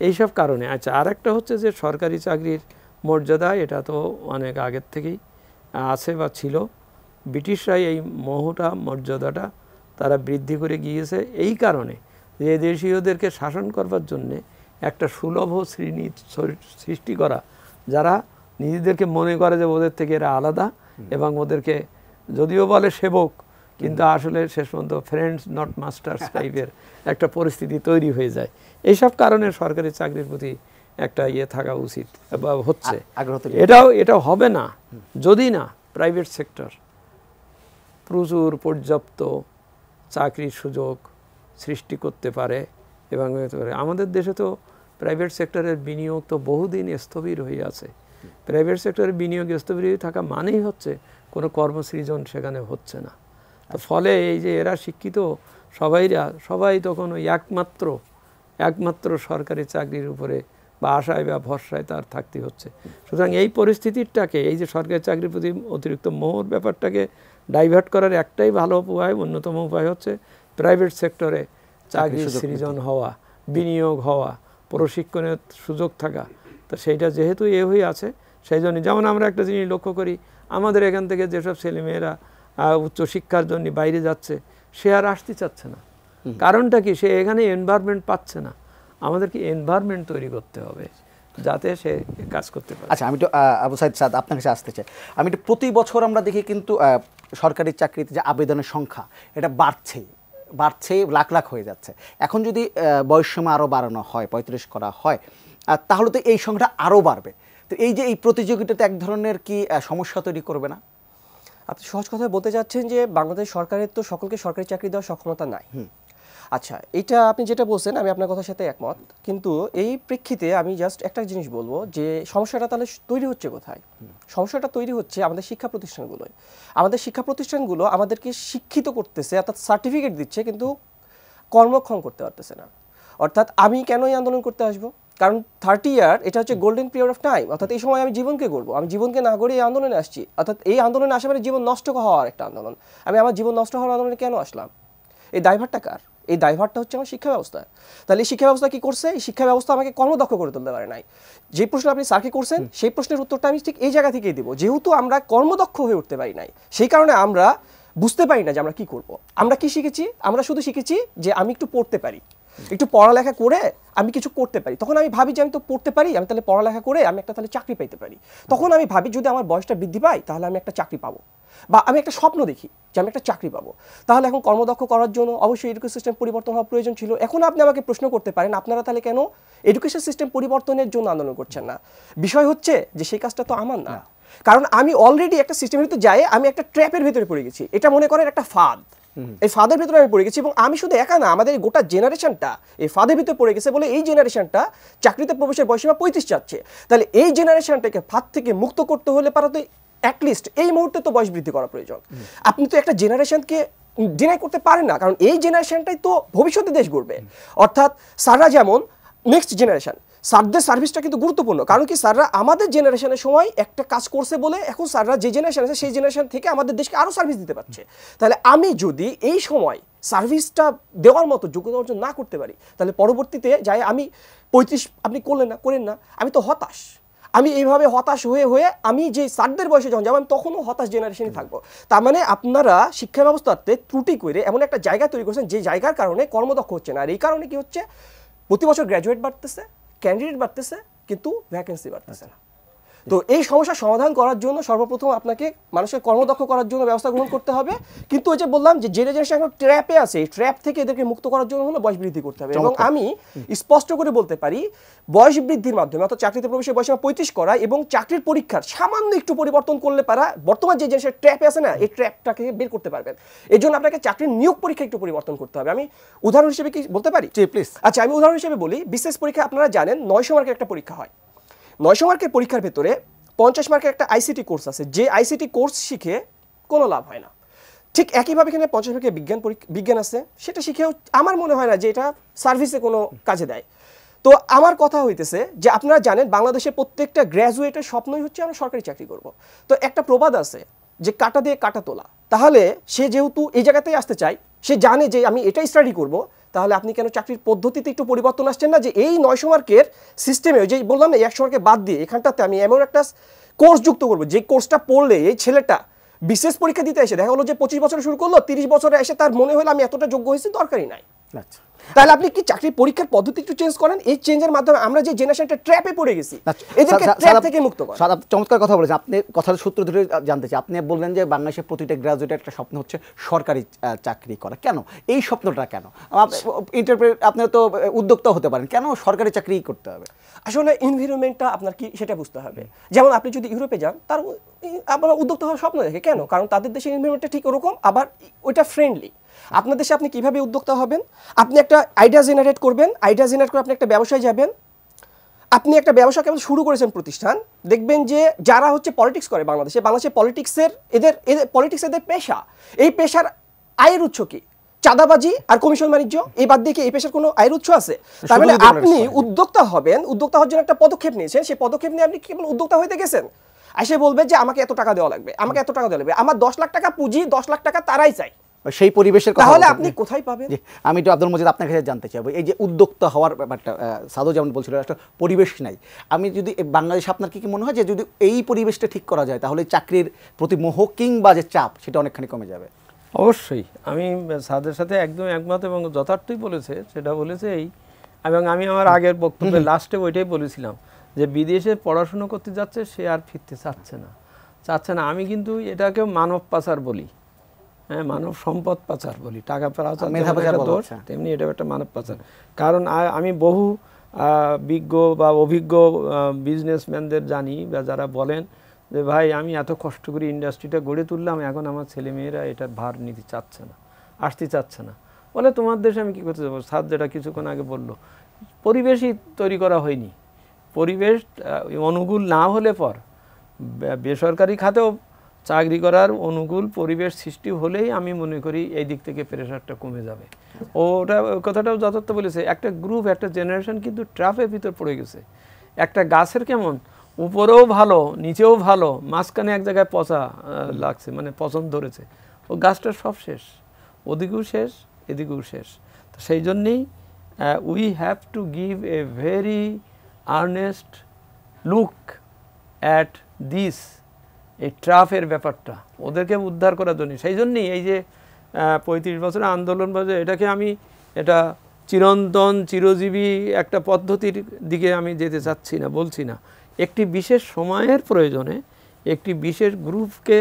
এইসব কারণে। আচ্ছা, আর একটা হচ্ছে যে সরকারি চাকরির মর্যাদা, এটা তো অনেক আগের থেকেই আছে বা ছিল। ব্রিটিশরাই এই মোহটা মর্যাদাটা তারা বৃদ্ধি করে গিয়েছে এই কারণে যে দেশীয়দেরকে শাসন করবার জন্যে একটা সুলভ শ্রেণী সৃষ্টি করা, যারা নিজেদেরকে মনে করে যে ওদের থেকে এরা আলাদা এবং ওদেরকে যদিও বলে সেবক, কিন্তু আসলে শেষ পর্যন্ত ফ্রেন্ডস নট মাস্টার্স টাইপের একটা পরিস্থিতি তৈরি হয়ে যায়। এইসব কারণে সরকারি চাকরির প্রতি একটা ইয়ে থাকা উচিত বা হচ্ছে। আগ্রহ তৈরি। এটাও হবে না যদি না প্রাইভেট সেক্টর প্রচুর পর্যাপ্ত চাকরির সুযোগ সৃষ্টি করতে পারে এবং আমাদের দেশে তো প্রাইভেট সেক্টরের বিনিয়োগ তো বহুদিন স্থবির হয়ে আছে। প্রাইভেট সেক্টরের বিনিয়োগ স্থবির হয়ে থাকা মানেই হচ্ছে কোনো কর্মসৃজন সেখানে হচ্ছে না। তো ফলে এই যে এরা শিক্ষিত সবাই তখন ওই একমাত্র সরকারি চাকরির উপরে বা আশায় বা ভরসায় তার থাকতে হচ্ছে। সুতরাং এই পরিস্থিতিটাকে, এই যে সরকারি চাকরির প্রতি অতিরিক্ত মোহর ব্যাপারটাকে ডাইভার্ট করার একটাই ভালো উপায়, অন্যতম উপায় হচ্ছে প্রাইভেট সেক্টরে চাকরির সৃজন হওয়া, বিনিয়োগ হওয়া, প্রশিক্ষণের সুযোগ থাকা। তো সেইটা যেহেতু হয়ে আছে, সেই জন্য যেমন আমরা একটা জিনিস লক্ষ্য করি, আমাদের এখান থেকে যেসব ছেলেমেয়েরা উচ্চশিক্ষার জন্য বাইরে যাচ্ছে সে আর আসতে চাচ্ছে না। কারণটা কি? সে এখানে এনভায়রনমেন্ট পাচ্ছে না। আমাদেরকে এনভায়রনমেন্ট তৈরি করতে হবে যাতে সে কাজ করতে পারে। আচ্ছা, আমি তো আবু সাইদ সাদ আপনার কাছে আসতে চাই। আমি তো প্রতি বছর আমরা দেখি কিন্তু সরকারি চাকরিতে যে আবেদনের সংখ্যা এটা বাড়ছে, লাখ লাখ হয়ে যাচ্ছে। এখন যদি বয়সসীমা আরও বাড়ানো হয়, 35 করা হয়, তাহলে তো এই সংখ্যাটা আরও বাড়বে। তো এই যে এই প্রতিযোগিতাতে এক ধরনের কি সমস্যা তৈরি করবে না? আপনি সহজ কথায় বলতে চাচ্ছেন যে বাংলাদেশ সরকারের তো সকলকে সরকারি চাকরি দেওয়ার সক্ষমতা নাই। আচ্ছা, এটা আপনি যেটা বলছেন আমি আপনার কথার সাথে একমত, কিন্তু এই প্রেক্ষিতে আমি জাস্ট একটা জিনিস বলবো যে সমস্যাটা তাহলে তৈরি হচ্ছে কোথায়? সমস্যাটা তৈরি হচ্ছে আমাদের শিক্ষা প্রতিষ্ঠানগুলোয়। আমাদের শিক্ষা প্রতিষ্ঠানগুলো আমাদেরকে শিক্ষিত করতেছে, অর্থাৎ সার্টিফিকেট দিচ্ছে, কিন্তু কর্মক্ষম করতে পারতেছে না। অর্থাৎ আমি কেন এই আন্দোলন করতে আসবো? কারণ 30 ইয়ার এটা হচ্ছে গোল্ডেন পিরিয়ড অফ টাইম। অর্থাৎ এই সময় আমি জীবনকে গড়বো, আমি জীবনকে না গড়ে এই আন্দোলনে আসছি। অর্থাৎ এই আন্দোলনে আসা মানে জীবন নষ্ট হওয়ার একটা আন্দোলন। আমি আমার জীবন নষ্ট হওয়ার আন্দোলনে কেন আসলাম? এই দায়ভারটা কার? এই দায়ভারটা হচ্ছে আমার শিক্ষা ব্যবস্থা। তাহলে এই শিক্ষা ব্যবস্থা কি করছে? এই শিক্ষা ব্যবস্থা আমাকে কর্মদক্ষ করে তুলতে পারে নাই। যে প্রশ্ন আপনি স্যারকে করছেন সেই প্রশ্নের উত্তরটা আমি ঠিক এই জায়গা থেকেই দিব। যেহেতু আমরা কর্মদক্ষ হয়ে উঠতে পারি নাই, সেই কারণে আমরা বুঝতে পারি না যে আমরা কি করব। আমরা কি শিখেছি? আমরা শুধু শিখেছি যে আমি একটু পড়তে পারি, একটু পড়ালেখা করে আমি কিছু করতে পারি। তখন আমি ভাবি যে আমি তো পড়তে পারি, আমি তাহলে পড়ালেখা করে আমি একটা তাহলে চাকরি পাইতে পারি। তখন আমি ভাবি যদি আমার বয়সটা বৃদ্ধি পায় তাহলে আমি একটা চাকরি পাবো, বা আমি একটা স্বপ্ন দেখি যে আমি একটা চাকরি পাবো। তাহলে এখন কর্মদক্ষ করার জন্য অবশ্যই এডুকেশন সিস্টেম পরিবর্তন হওয়া প্রয়োজন ছিল। এখন আপনি আমাকে প্রশ্ন করতে পারেন আপনারা তাহলে কেন এডুকেশন সিস্টেম পরিবর্তনের জন্য আন্দোলন করছেন না? বিষয় হচ্ছে যে সেই কাজটা তো আমার না, কারণ আমি অলরেডি একটা সিস্টেমের ভিতরে যাই, আমি একটা ট্র্যাপের ভিতরে পড়ে গেছি। এটা মনে করেন একটা ফাঁদ, এই ফাঁদের ভিতরে আমি পড়ে গেছি। এবং আমি শুধু একা না, আমাদের গোটা জেনারেশনটা এই ফাঁদের ভিতরে পড়ে গেছে বলে এই জেনারেশনটা চাকরিতে প্রবেশের বয়সীমা 35 যাচ্ছে। তাহলে এই জেনারেশনটাকে ফাঁদ থেকে মুক্ত করতে হলে পারাতে অ্যাটলিস্ট এই মুহূর্তে তো বয়স বৃদ্ধি করা প্রয়োজন। আপনি তো একটা জেনারেশনকে ডিনাই করতে পারেন না, কারণ এই জেনারেশনটাই তো ভবিষ্যতে দেশ গড়বে। অর্থাৎ স্যাররা যেমন নেক্সট জেনারেশন, স্যারদের সার্ভিসটা কিন্তু গুরুত্বপূর্ণ। কারণ কি, স্যাররা আমাদের জেনারেশনের সময় একটা কাজ করছে বলে এখন স্যাররা যে জেনারেশন আছে সেই জেনারেশন থেকে আমাদের দেশকে আরও সার্ভিস দিতে পারছে। তাহলে আমি যদি এই সময় সার্ভিসটা দেওয়ার মতো যোগ্যতা অর্জন না করতে পারি, তাহলে পরবর্তীতে যাই আমি 35 আপনি করেন না, আমি তো হতাশ। আমি এইভাবে হতাশ হয়ে আমি যে স্যারদের বয়সে যখন যাবো আমি তখনও হতাশ জেনারেশনই থাকবো। তার মানে আপনারা শিক্ষা ব্যবস্থাতে ত্রুটি করে এমন একটা জায়গা তৈরি করছেন যে জায়গার কারণে কর্মদক্ষ হচ্ছে না। আর এই কারণে কি হচ্ছে, প্রতি বছর গ্র্যাজুয়েট বাড়তেছে, ক্যান্ডিডেট বাড়তেছে, কিন্তু ভ্যাকেন্সি বাড়তেছে না। তো এই সমস্যার সমাধান করার জন্য সর্বপ্রথম আপনাকে মানুষের কর্মদক্ষ করার জন্য ব্যবস্থা গ্রহণ করতে হবে। কিন্তু ওই যে বললাম যে জেনারেশন এখন ট্র্যাপে আছে, এই ট্র্যাপ থেকে এদেরকে মুক্ত করার জন্য হলো বয়স বৃদ্ধি করতে হবে। এবং আমি স্পষ্ট করে বলতে পারি বয়স বৃদ্ধির মাধ্যমে, অর্থাৎ চাকরিতে প্রবেশের বয়সীমা 35 করা এবং চাকরির পরীক্ষার সামান্য একটু পরিবর্তন করলে পারা বর্তমান যে জেনারেশন ট্র্যাপে আছে না, এই ট্র্যাপটাকে বের করতে পারবেন। এই জন্য আপনাকে চাকরির নিয়োগ পরীক্ষা একটু পরিবর্তন করতে হবে। আমি উদাহরণ হিসেবে কি বলতে পারি? প্লিজ। আচ্ছা, আমি উদাহরণ হিসেবে বলি, বিশেষ পরীক্ষা আপনারা জানেন 900 মার্কের একটা পরীক্ষা হয়। 900 মার্কের পরীক্ষার ভেতরে 50 মার্কের একটা আইসিটি কোর্স আছে, যে আইসিটি কোর্স শিখে কোনো লাভ হয় না। ঠিক একইভাবে এখানে 50 মার্কের বিজ্ঞান আছে, সেটা শিখেও আমার মনে হয় না যে এটা সার্ভিসে কোনো কাজে দেয়। তো আমার কথা হইতেছে যে আপনারা জানেন বাংলাদেশের প্রত্যেকটা গ্র্যাজুয়েটের স্বপ্নই হচ্ছে আমরা সরকারি চাকরি করব। তো একটা প্রবাদ আছে যে কাটা দিয়ে কাটা তোলা। তাহলে সে যেহেতু এই জায়গাতেই আসতে চায়, সে জানে যে আমি এটাই স্টাডি করব, তাহলে আপনি কেন চাকরির পদ্ধতিতে একটু পরিবর্তন আসছেন না? যে এই 900 মার্কের সিস্টেমে, যে বললাম না 100 মার্কে বাদ দিয়ে এখানটাতে আমি এমন একটা কোর্স যুক্ত করবো যে কোর্সটা পড়লে এই ছেলেটা বিশেষ পরীক্ষা দিতে এসে দেখা হলো যে 25 বছরে শুরু করলো, 30 বছরে এসে তার মনে হলো আমি এতটা যোগ্য হয়েছি, দরকারই নাই। আচ্ছা। তাহলে আপনি কি চাকরির পরীক্ষার পদ্ধতি একটু চেঞ্জ করেন? এই চেঞ্জের মাধ্যমে আমরা যে জেনারেশনটা ট্র্যাপে পড়ে গেছি, এদেরকে ট্র্যাপ থেকে মুক্ত করেন। সাদা চমৎকার কথা বলেছেন আপনি। কথার সূত্র ধরে জানতে চাই, আপনি বললেন যে বাংলাদেশের প্রতিটা গ্রাজুয়েটের একটা স্বপ্ন হচ্ছে সরকারি চাকরি করা। কেন এই স্বপ্নটা কেন? ইন্টারপ্রেট আপনি তো উদ্যোক্তা হতে পারেন, কেন সরকারি চাকরি করতে হবে? আসলে এনভায়রনমেন্টটা আপনার কি সেটা বুঝতে হবে। যেমন আপনি যদি ইউরোপে যান, তার আপনার উদ্যোক্তা হওয়ার স্বপ্ন দেখে, কেন? কারণ তাদের দেশের এনভায়রনমেন্টটা ঠিক ওরকম, আবার ওইটা ফ্রেন্ডলি। আপনার দেশে আপনি কিভাবে উদ্যোক্তা হবেন? আপনি একটা আইডিয়া জেনারেট করবেন, আইডিয়া জেনারেট করে আপনি একটা ব্যবসায় যাবেন। আপনি একটা ব্যবসা কেবল শুরু করেছেন প্রতিষ্ঠান, দেখবেন যে যারা হচ্ছে পলিটিক্স করে বাংলাদেশে পলিটিক্সের এদের পলিটিক্স এদের পেশা। এই পেশার আয়ের উৎস কি? চাঁদাবাজি আর কমিশন বাণিজ্য। এই বাদ দিয়ে কি এই পেশার কোনো আয়ের উৎস আছে? তার মানে আপনি উদ্যোক্তা হবেন, উদ্যোক্তা হওয়ার জন্য একটা পদক্ষেপ নিয়েছেন, সেই পদক্ষেপ নিয়ে আপনি কেবল উদ্যোক্তা হইতে গেছেন। এসে বলবে যে আমাকে এত টাকা দেওয়া লাগবে, আমাকে এত টাকা দেওয়া লাগবে, আমার 10 লাখ টাকা পুঁজি, 10 লাখ টাকা তারাই চাই। সেই পরিবেশের কথা তাহলে আপনি কোথায় পাবেন? আমি একটু আব্দুল মজিদ আপনার কাছে জানতে চাইবো, এই যে উদ্যোক্তা হওয়ার ব্যাপারটা সাদু যেমন বলছিল, একটা পরিবেশ নাই। আমি যদি বাংলাদেশে, আপনার কি মনে হয় যে যদি এই পরিবেশটা ঠিক করা যায় তাহলে চাকরির প্রতি মোহ কিংবা যে চাপ সেটা অনেকখানি কমে যাবে? অবশ্যই আমি সাদের সাথে একদম একমত এবং যথার্থই বলেছে, সেটা বলেছে এই। এবং আমি আমার আগের বক্তব্যে লাস্টে ওইটাই বলেছিলাম যে বিদেশে পড়াশুনো করতে যাচ্ছে, সে আর ফিরতে চাচ্ছে না। আমি কিন্তু এটাকে মানব পাচার বলি, হ্যাঁ, মানব সম্পদ পাচার বলি। টাকা পাচার দোষ, তেমনি এটা একটা মানব পাচার। কারণ আমি বহু বিজ্ঞ বা অভিজ্ঞ বিজনেসম্যানদের জানি, বা যারা বলেন যে ভাই আমি এত কষ্ট করে ইন্ডাস্ট্রিটা গড়ে তুললাম, এখন আমার ছেলেমেয়েরা এটার ভার নিতে চাচ্ছে না, আসতে চাচ্ছে না। বলে তোমার দেশে আমি কী করতে যাবো? স্যার যেটা কিছুক্ষণ আগে বললো, পরিবেশই তৈরি করা হয়নি। পরিবেশ অনুকূল না হলে পর বেসরকারি খাতেও চাকরি করার অনুকূল পরিবেশ সৃষ্টি হলেই আমি মনে করি এই দিক থেকে প্রেশারটা কমে যাবে। ওটা কথাটাও যথার্থ বলেছে। একটা গ্রুপ, একটা জেনারেশন কিন্তু ট্র্যাপের ভিতর পড়ে গেছে। একটা গাছের কেমন উপরেও ভালো, নিচেও ভালো, মাঝখানে এক জায়গায় পচা লাগছে, মানে পচন ধরেছে, ও গাছটা সব শেষ, ওদিকেও শেষ, এদিকেও শেষ। তো সেই জন্যেই we have to give a very earnest look at this, এই ট্রাফের ব্যাপারটা ওদেরকে উদ্ধার করার জন্য। সেই জন্যই এই যে 35 বছরের আন্দোলন, এটাকে আমি এটা চিরন্তন চিরজীবী একটা পদ্ধতির দিকে আমি যেতে চাচ্ছি না, বলছি না। একটি বিশেষ সময়ের প্রয়োজনে, একটি বিশেষ গ্রুপকে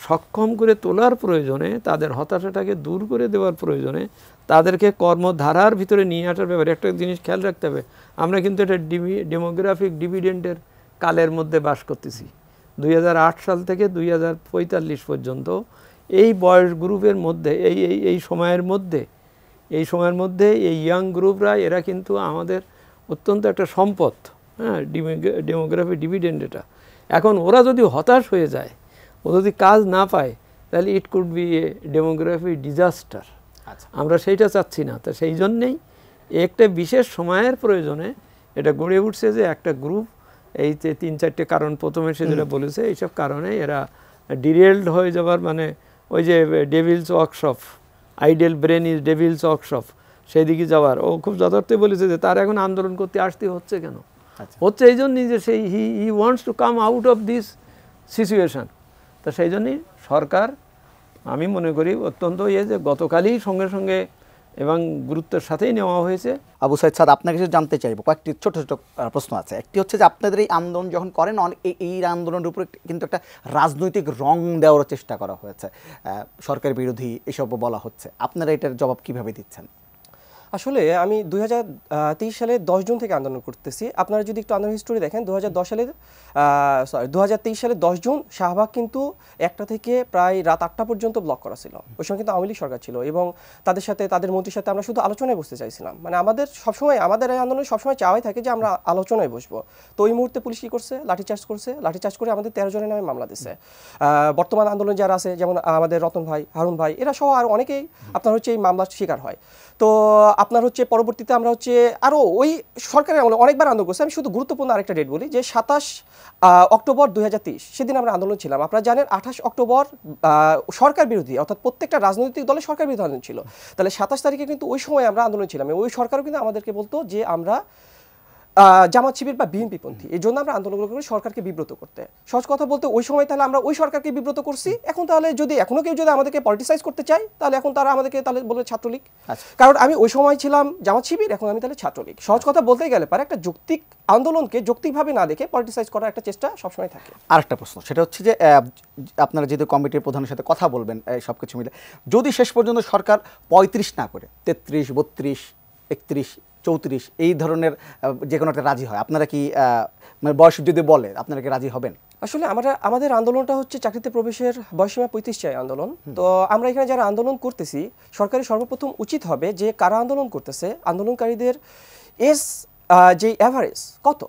সক্ষম করে তোলার প্রয়োজনে, তাদের হতাশাটাকে দূর করে দেওয়ার প্রয়োজনে, তাদেরকে কর্মধারার ভিতরে নিয়ে আসার ব্যাপারে একটা জিনিস খেয়াল রাখতে হবে। আমরা কিন্তু এটা ডেমোগ্রাফিক ডিভিডেন্ডের কালের মধ্যে বাস করতেছি। 2008 সাল থেকে 2045 পর্যন্ত এই বয়স গ্রুপের মধ্যে, এই সময়ের মধ্যে এই ইয়াং গ্রুপরা, এরা কিন্তু আমাদের অত্যন্ত একটা সম্পদ, হ্যাঁ, ডেমোগ্রাফি ডিভিডেন্ড এটা। এখন ওরা যদি হতাশ হয়ে যায়, ও যদি কাজ না পায়, তাহলে it could B A demography disaster. আমরা সেইটা চাচ্ছি না। তো সেই জন্যেই একটা বিশেষ সময়ের প্রয়োজনে এটা গড়ে উঠছে যে একটা গ্রুপ, এই যে 3-4টে কারণ প্রথমে সে যেটা বলেছে, এইসব কারণে এরা ডিরেলড হয়ে যাবার, মানে ওই যে Devil's workshop, ideal brain is Devil's workshop, সেই দিকে যাওয়ার। ও খুব যথার্থই বলেছে যে তার এখন আন্দোলন করতে আসতে হচ্ছে কেন? হচ্ছে এই জন্যই যে সেই he wants to come out of this situation. তো সেই জন্যই সরকার, আমি মনে করি অত্যন্ত যে গতকালই সঙ্গে এবং গুরুত্বের সাথেই নেওয়া হয়েছে। আবু সাইদ স্যার, আপনার কিছু জানতে চাইবো, কয়েকটি ছোট ছোট প্রশ্ন আছে। একটি হচ্ছে যে আপনাদের এই আন্দোলন যখন করেন, এই আন্দোলনের উপরে কিন্তু একটা রাজনৈতিক রং দেওয়ার চেষ্টা করা হয়েছে, সরকার বিরোধী এসবও বলা হচ্ছে। আপনারা এটার জবাব কিভাবে দিচ্ছেন? আসলে আমি 2023 সালে 10 জুন থেকে আন্দোলন করতেছি। আপনারা যদি একটু আন্দোলন হিস্টোরি দেখেন, 2023 সালে 10 জুন শাহবাগ কিন্তু 1টা থেকে প্রায় রাত 8টা পর্যন্ত ব্লক করা ছিল। ওই সময় কিন্তু আওয়ামী লীগ সরকার ছিল, এবং তাদের সাথে, তাদের মন্ত্রীর সাথে আমরা শুধু আলোচনায় বসতে চাইছিলাম। মানে আমাদের সবসময়, আমাদের এই আন্দোলনে সবসময় চাওয়াই থাকে যে আমরা আলোচনায় বসবো। তো ওই মুহূর্তে পুলিশ কী করছে? লাঠিচার্জ করে আমাদের 13 জনের নামে মামলা দিচ্ছে। বর্তমান আন্দোলন যারা আছে, যেমন আমাদের রতন ভাই, হারুন ভাই, এরা সহ আর অনেকেই আপনার হচ্ছে এই মামলার শিকার হয়। তো আপনার হচ্ছে পরবর্তীতে আমরা হচ্ছে আরও ওই সরকারের আমলে অনেকবার আন্দোলন করছি। আমি শুধু গুরুত্বপূর্ণ আরেকটা ডেট বলি, যে 27 অক্টোবর 2023 সেদিন আমরা আন্দোলন ছিলাম। আপনারা জানেন 28 অক্টোবর সরকার বিরোধী, অর্থাৎ প্রত্যেকটা রাজনৈতিক দলে সরকার বিরোধী আন্দোলন ছিল। তাহলে 27 তারিখে কিন্তু ওই সময় আমরা আন্দোলন ছিলাম। ওই সরকারও কিন্তু আমাদেরকে বলতো যে আমরা জামাত শিবির বা বিএনপি পন্থী। এই জন্য আমরা আন্দোলনগুলো করি সরকারকে বিব্রত করতে। সহজ কথা বলতে ওই সময় তাহলে আমরা ওই সরকারকে বিব্রত করছি, এখন তাহলে যদি এখনো কেউ যদি আমাদেরকে পলিটিসাইজ করতে চায় তাহলে এখন তারা আমাদেরকে তাহলে বলে ছাত্রলীগ। কারণ আমি ওই সময় ছিলাম জামাত শিবির, এখন আমি তাহলে ছাত্রলীগ। সহজ কথা বলতে গেলে পারে একটা যৌক্তিক আন্দোলনকে যৌক্তিকভাবে না দেখে পলিটিসাইজ করার একটা চেষ্টা সবসময় থাকে। আরেকটা প্রশ্ন, সেটা হচ্ছে যে আপনারা যেহেতু কমিটির প্রধানের সাথে কথা বলবেন সব কিছু মিলে, যদি শেষ পর্যন্ত সরকার 35 না করে 33, 32, 31, 34 এই ধরনের যে কোনো একটা রাজি হয়, আপনারা কি মানে বয়স যদি বলে আপনারা কি রাজি হবেন? আসলে আমাদের আন্দোলনটা হচ্ছে চাকরিতে প্রবেশের বয়সীমা 35 চাই আন্দোলন। তো আমরা এখানে যারা আন্দোলন করতেছি, সরকারের সর্বপ্রথম উচিত হবে যে কারা আন্দোলন করতেছে, আন্দোলনকারীদের এজ যে অ্যাভারেজ কত,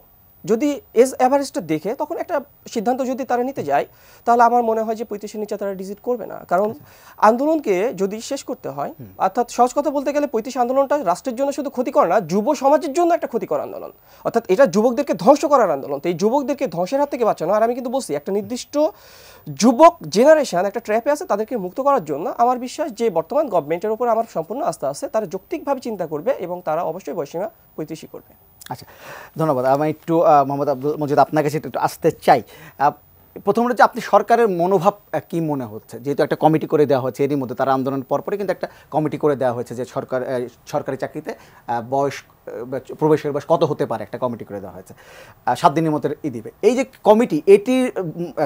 যদি এজ অ্যাভারেজটা দেখে তখন একটা সিদ্ধান্ত যদি তারা নিতে যায়, তাহলে আমার মনে হয় যে 35-এর নিচে তারা ডিজিট করবে না। কারণ আন্দোলনকে যদি শেষ করতে হয়, অর্থাৎ সহজ কথা বলতে গেলে 35 আন্দোলনটা রাষ্ট্রের জন্য শুধু ক্ষতিকর না, যুব সমাজের জন্য একটা ক্ষতিকর আন্দোলন। অর্থাৎ এটা যুবকদেরকে ধ্বংস করার আন্দোলন। তো এই যুবকদেরকে ধ্বংসের হাত থেকে বাঁচানো, আর আমি কিন্তু বলছি একটা নির্দিষ্ট যুবক জেনারেশন একটা ট্র্যাপে আছে, তাদেরকে মুক্ত করার জন্য আমার বিশ্বাস যে বর্তমান গভর্নমেন্টের উপর আমার সম্পূর্ণ আস্থা আছে, তারা যৌক্তিকভাবে চিন্তা করবে এবং তারা অবশ্যই বয়সীমা 35 করবে। আচ্ছা, ধন্যবাদ। আমি একটু মোহাম্মদ আব্দুল মজিদ আপনার কাছে একটু আসতে চাই। প্রথমত হচ্ছে আপনি সরকারের মনোভাব কি মনে হচ্ছে, যেহেতু একটা কমিটি করে দেওয়া হয়েছে, এরই মধ্যে তারা আন্দোলনের পরপরই কিন্তু একটা কমিটি করে দেওয়া হয়েছে যে সরকারি চাকরিতে বয়স প্রবেশের বয়স কত হতে পারে, একটা কমিটি করে দেওয়া হয়েছে, 7 দিনের মধ্যে দিবে। এই যে কমিটি, এটি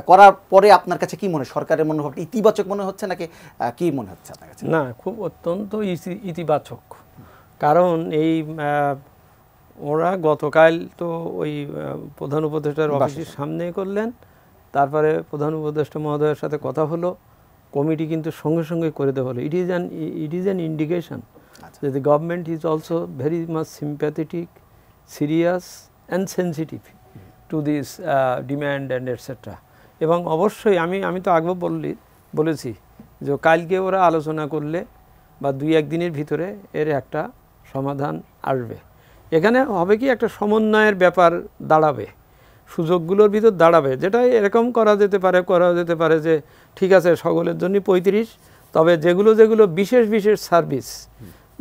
করার পরে আপনার কাছে কি মনে হয়, সরকারের মনোভাবটা ইতিবাচক মনে হচ্ছে নাকি কি মনে হচ্ছে আপনার কাছে? না, খুব অত্যন্ত ইতিবাচক। কারণ এই ওরা গতকাল তো ওই প্রধান উপদেষ্টার অফিসের সামনে করলেন, তারপরে প্রধান উপদেষ্টা মহোদয়ের সাথে কথা হলো, কমিটি কিন্তু সঙ্গে সঙ্গে করে দেওয়া হলো। ইট ইজ অ্যান ইন্ডিকেশন যে the government is also very much sympathetic, serious and sensitive to this demand and etcetera. এবং অবশ্যই আমি তো আগে বলেছি যে কালকে ওরা আলোচনা করলে বা 2-1 দিনের ভিতরে এর একটা সমাধান আসবে। এখানে হবে কি, একটা সমন্বয়ের ব্যাপার দাঁড়াবে, সুযোগগুলোর ভিতর দাঁড়াবে, যেটা এরকম করা যেতে পারে যে ঠিক আছে সকলের জন্য 35, তবে যেগুলো বিশেষ সার্ভিস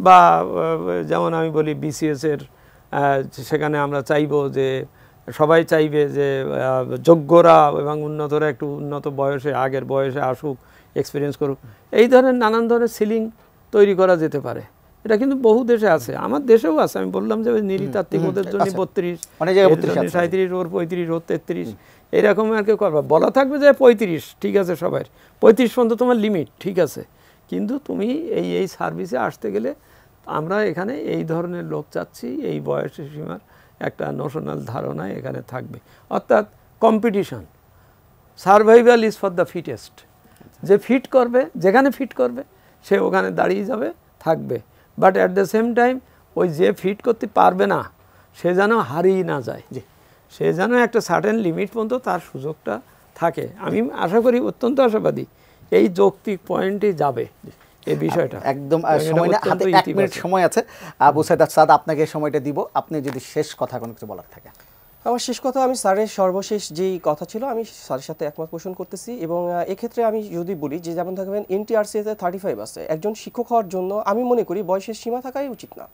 বা যেমন আমি বলি বিসিএসের, সেখানে আমরা চাইবো যে সবাই চাইবে যে যোগ্যরা এবং উন্নতরা একটু উন্নত বয়সে, আগের বয়সে আসুক, এক্সপিরিয়েন্স করুক, এই ধরনের নানান ধরনের সিলিং তৈরি করা যেতে পারে। এটা কিন্তু বহু দেশে আছে, আমার দেশেও আছে। আমি বললাম যে নৃতাত্ত্বিক ওদের জন্য 32, 37, ওর 35, ওর 33, এইরকম আর কি করবা। বলা থাকবে যে 35 ঠিক আছে, সবাই 35 পর্যন্ত তোমার লিমিট, ঠিক আছে, কিন্তু তুমি এই সার্ভিসে আসতে গেলে আমরা এখানে এই ধরনের লোক চাচ্ছি, এই বয়সের সীমার একটা নোশনাল ধারণা এখানে থাকবে। অর্থাৎ competition, survival is for the fittest. যে ফিট করবে, যেখানে ফিট করবে সে ওখানে দাঁড়িয়ে যাবে, থাকবে। But at the same time ওই যে ফিট করতে পারবে না সে যেন হারিয়ে না যায়, সে যেন একটা সার্টেন লিমিট পর্যন্ত তার সুযোগটা থাকে। আমি আশা করি, অত্যন্ত আশাবাদী, এই যৌক্তিক পয়েন্টে যাবে এই বিষয়টা। একদম সময় না, হাতে 1 মিনিট সময় আছে। আবু সাইদ আসাদ, আপনাকে সময়টা দিব, আপনি যদি শেষ কথা কোনো কিছু বলার থাকে। আমার শেষ কথা, আমি স্যারের সর্বশেষ যেই কথা ছিল আমি স্যারের সাথে একমত পোষণ করতেছি। এবং এক্ষেত্রে আমি যদি বলি যে যেমন থাকবেন এনটিআরসিতে 35 আছে, একজন শিক্ষক হওয়ার জন্য আমি মনে করি বয়সের সীমা থাকাই উচিত না।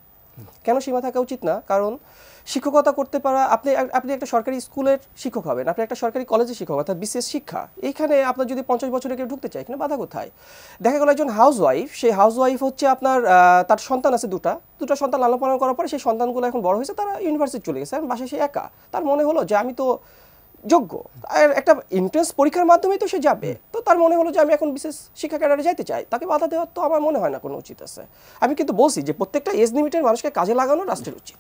কেন সীমা থাকা উচিত না? কারণ শিক্ষকতা করতে পারা, আপনি একটা সরকারি স্কুলের শিক্ষক হবেন, আপনি একটা সরকারি কলেজের শিক্ষক, অর্থাৎ বিশেষ শিক্ষা, এইখানে আপনার যদি 50 বছরে কেউ ঢুকতে চায়, এখানে বাধা কোথায়? দেখা গেল একজন হাউস ওয়াইফ, সেই হাউস ওয়াইফ হচ্ছে আপনার তার সন্তান আছে দুটা সন্তান লালন পালন করার পরে সেই সন্তানগুলো এখন বড় হয়েছে, তারা ইউনিভার্সিটি চলে গেছে, এখন বাসায় সে একা। তার মনে হলো যে আমি তো যোগ্য, আর একটা এন্ট্রান্স পরীক্ষার মাধ্যমেই তো সে যাবে, তো তার মনে হলো যে আমি এখন বিশেষ শিক্ষা ক্যাডারে যাইতে চাই, তাকে বাধা দেওয়ার তো আমার মনে হয় না কোনো উচিত আছে। আমি কিন্তু বলছি যে প্রত্যেকটা এজ লিমিটের মানুষকে কাজে লাগানো রাষ্ট্রের উচিত।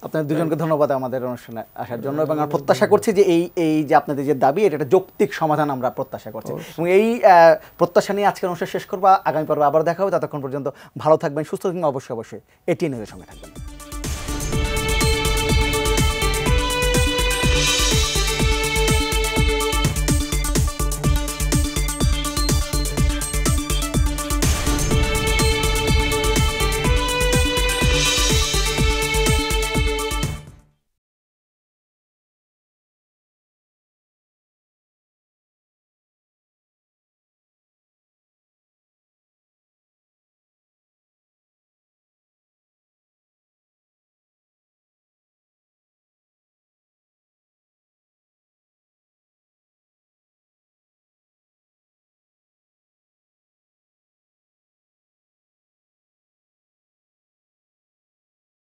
আপনাদের দুজনকে ধন্যবাদ আমাদের অনুষ্ঠানে আসার জন্য, এবং আমরা প্রত্যাশা করছি যে এই যে আপনাদের যে দাবি, এটা একটা যৌক্তিক সমাধান আমরা প্রত্যাশা করছি, এবং এই প্রত্যাশা নিয়ে আজকের অনুষ্ঠান শেষ করবো। আগামী পর্বে আবার দেখা হবে, ততক্ষণ পর্যন্ত ভালো থাকবেন, সুস্থ থাকবেন, অবশ্যই এটি নিউজের সঙ্গে থাকবেন।